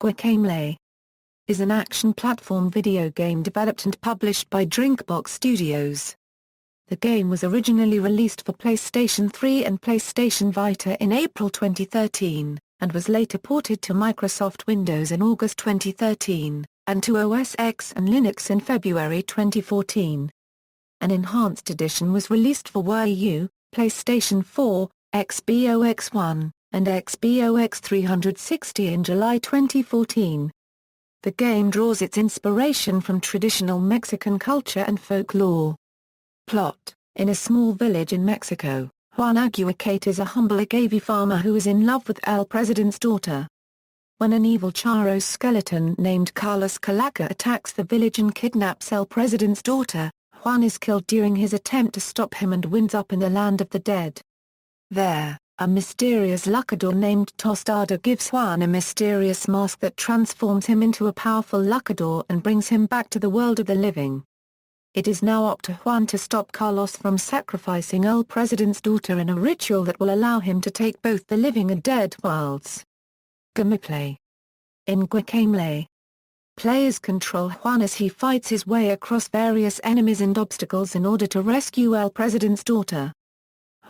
Guacamelee is an action platform video game developed and published by Drinkbox Studios. The game was originally released for PlayStation 3 and PlayStation Vita in April 2013, and was later ported to Microsoft Windows in August 2013, and to OS X and Linux in February 2014. An enhanced edition was released for Wii U, PlayStation 4, Xbox One, and Xbox 360 in July 2014. The game draws its inspiration from traditional Mexican culture and folklore. Plot: in a small village in Mexico, Juan Aguacate is a humble agave farmer who is in love with El President's daughter. When an evil Charo skeleton named Carlos Calaca attacks the village and kidnaps El President's daughter, Juan is killed during his attempt to stop him and winds up in the land of the dead. There, a mysterious luchador named Tostada gives Juan a mysterious mask that transforms him into a powerful luchador and brings him back to the world of the living. It is now up to Juan to stop Carlos from sacrificing El President's daughter in a ritual that will allow him to take both the living and dead worlds. Gameplay: in Guacamelee, players control Juan as he fights his way across various enemies and obstacles in order to rescue El President's daughter.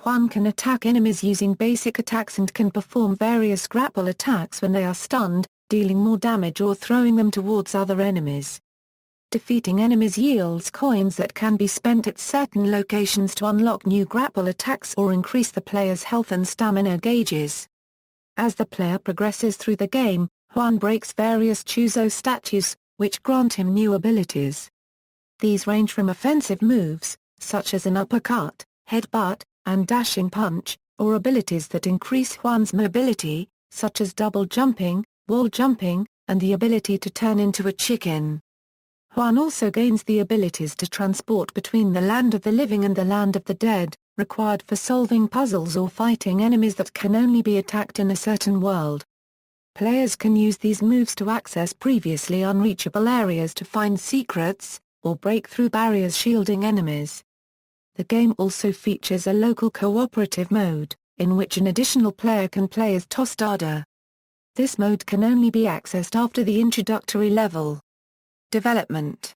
Juan can attack enemies using basic attacks and can perform various grapple attacks when they are stunned, dealing more damage or throwing them towards other enemies. Defeating enemies yields coins that can be spent at certain locations to unlock new grapple attacks or increase the player's health and stamina gauges. As the player progresses through the game, Juan breaks various Chuzo statues, which grant him new abilities. These range from offensive moves, such as an uppercut, headbutt, and dashing punch, or abilities that increase Juan's mobility, such as double jumping, wall jumping, and the ability to turn into a chicken. Juan also gains the abilities to transport between the land of the living and the land of the dead, required for solving puzzles or fighting enemies that can only be attacked in a certain world. Players can use these moves to access previously unreachable areas to find secrets, or break through barriers shielding enemies. The game also features a local cooperative mode, in which an additional player can play as Tostada. This mode can only be accessed after the introductory level. Development: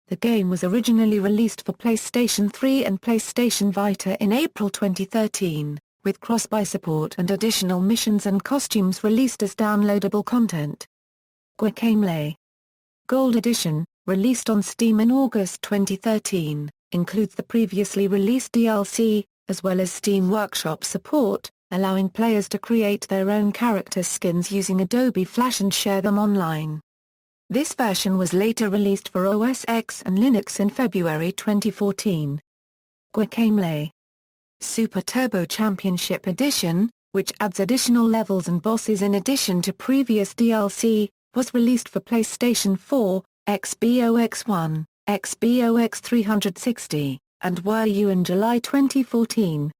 the game was originally released for PlayStation 3 and PlayStation Vita in April 2013, with cross-buy support and additional missions and costumes released as downloadable content. Guacamelee Gold Edition, released on Steam in August 2013, includes the previously released DLC, as well as Steam Workshop support, allowing players to create their own character skins using Adobe Flash and share them online. This version was later released for OS X and Linux in February 2014. Guacamelee Super Turbo Championship Edition, which adds additional levels and bosses in addition to previous DLC, was released for PlayStation 4, Xbox One, Xbox 360, and Wii U in July 2014.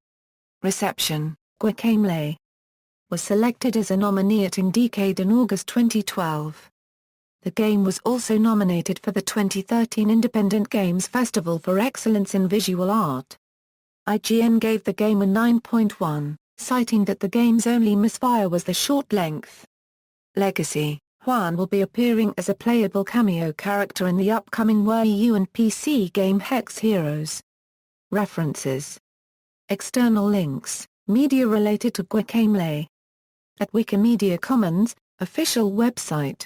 Reception: Guacamelee was selected as a nominee at Indiecade in August 2012. The game was also nominated for the 2013 Independent Games Festival for Excellence in Visual Art. IGN gave the game a 9.1, citing that the game's only misfire was the short length. Legacy: Juan will be appearing as a playable cameo character in the upcoming Wii U and PC game Hex Heroes. References: external links, media related to Guacamelee. At Wikimedia Commons, official website.